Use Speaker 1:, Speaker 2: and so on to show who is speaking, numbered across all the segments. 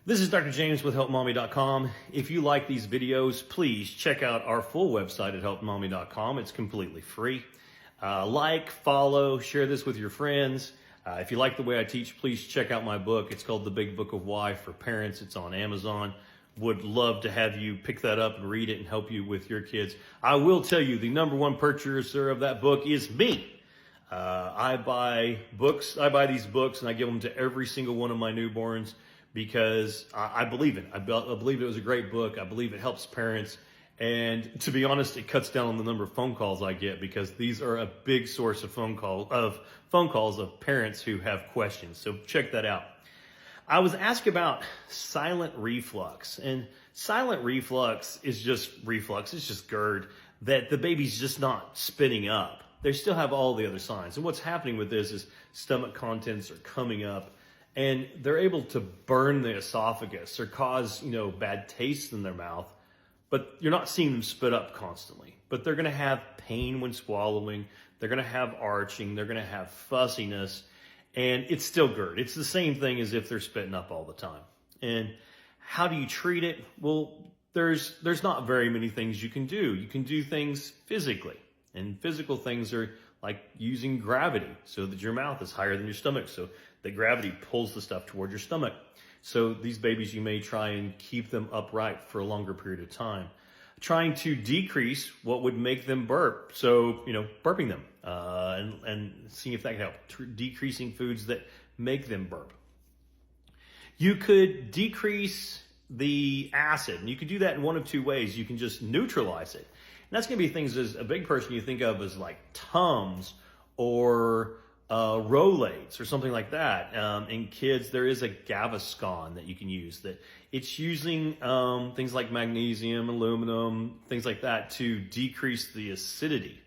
Speaker 1: This is Dr. James with Helpmommy.com. If you like these videos, please check out our full website at Helpmommy.com. It's completely free. Like, follow, share this with your friends. If you like the way I teach, please check out my book. It's called The Big Book of Why for Parents. It's on Amazon. Would love to have you pick that up and read it and help you with your kids. I will tell you, the number one purchaser of that book is me. I buy these books and I give them to every single one of my newborns because I believe it. I believe it was a great book. I believe it helps parents. And to be honest, it cuts down on the number of phone calls I get because these are a big source of phone calls of parents who have questions. So check that out. I was asked about silent reflux, and silent reflux is just reflux. It's just GERD that the baby's just not spitting up. They still have all the other signs. And what's happening with this is stomach contents are coming up and they're able to burn the esophagus or cause, bad taste in their mouth, but you're not seeing them spit up constantly. But they're going to have pain when swallowing. They're going to have arching. They're going to have fussiness. And it's still GERD. It's the same thing as if they're spitting up all the time. And how do you treat it? Well, there's not very many things you can do. You can do things physically. And physical things are like using gravity so that your mouth is higher than your stomach, so that gravity pulls the stuff toward your stomach. So these babies, you may try and keep them upright for a longer period of time. Trying to decrease what would make them burp. So, burping them and seeing if that can help. Decreasing foods that make them burp. You could decrease the acid, and you could do that in one of two ways. You can just neutralize it. And that's going to be things as a big person you think of as like Tums or Rolaids or something like that. In kids, there is a Gaviscon that you can use that it's using things like magnesium, aluminum, things like that to decrease the acidity.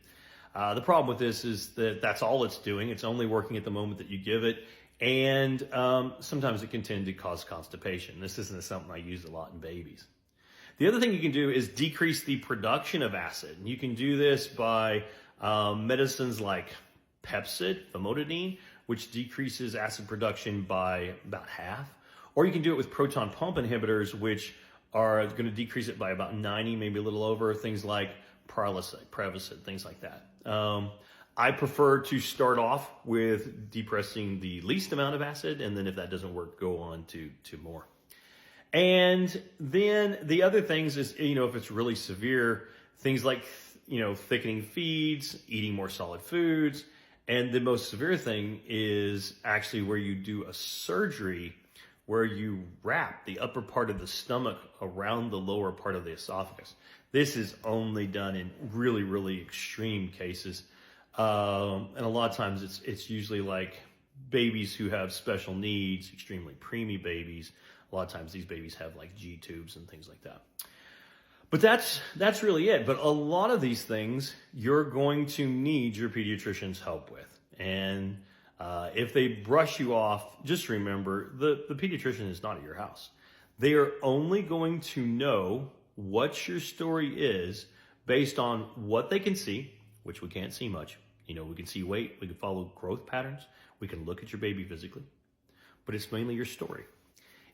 Speaker 1: The problem with this is that that's all it's doing. It's only working at the moment that you give it. And sometimes it can tend to cause constipation. This isn't something I use a lot in babies. The other thing you can do is decrease the production of acid. And you can do this by medicines like Pepsid, famotidine, which decreases acid production by about half. Or you can do it with proton pump inhibitors, which are going to decrease it by about 90, maybe a little over. Things like Prevacid, things like that. I prefer to start off with depressing the least amount of acid, and then if that doesn't work, go on to more. And then the other things is, if it's really severe, things like, thickening feeds, eating more solid foods. And the most severe thing is actually where you do a surgery where you wrap the upper part of the stomach around the lower part of the esophagus. This is only done in really, really extreme cases. And a lot of times it's usually like babies who have special needs, extremely preemie babies. A lot of times these babies have like G tubes and things like that. But that's really it. But a lot of these things you're going to need your pediatrician's help with. And if they brush you off, just remember the pediatrician is not at your house. They are only going to know what your story is based on what they can see, which we can't see much. We can see weight, we can follow growth patterns, we can look at your baby physically, but it's mainly your story.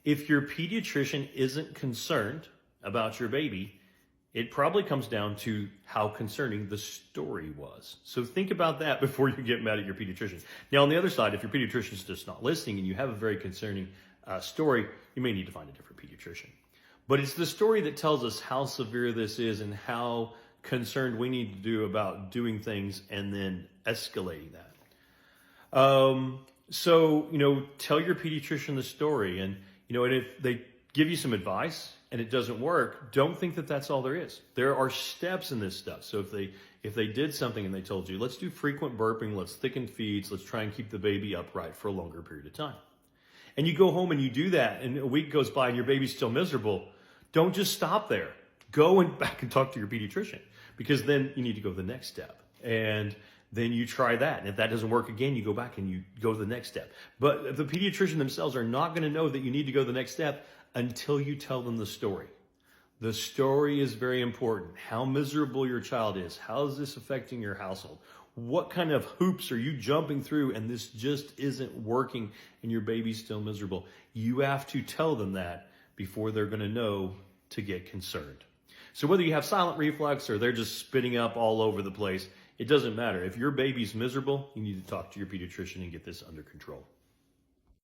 Speaker 1: If your pediatrician isn't concerned about your baby, it probably comes down to how concerning the story was. So think about that before you get mad at your pediatrician. Now, on the other side, if your pediatrician is just not listening and you have a very concerning story, you may need to find a different pediatrician. But it's the story that tells us how severe this is and how concerned we need to do about doing things and then escalating that. So, tell your pediatrician the story. And if they give you some advice and it doesn't work, don't think that that's all there is. There are steps in this stuff. So if they did something and they told you, let's do frequent burping, let's thicken feeds, let's try and keep the baby upright for a longer period of time. And you go home and you do that and a week goes by and your baby's still miserable, don't just stop there. Go back and talk to your pediatrician, because then you need to go to the next step. And then you try that. And if that doesn't work again, you go back and you go to the next step. But the pediatrician themselves are not going to know that you need to go to the next step until you tell them the story. The story is very important. How miserable your child is. How is this affecting your household? What kind of hoops are you jumping through and this just isn't working and your baby's still miserable? You have to tell them that before they're going to know to get concerned. So whether you have silent reflux or they're just spitting up all over the place, it doesn't matter. If your baby's miserable, you need to talk to your pediatrician and get this under control.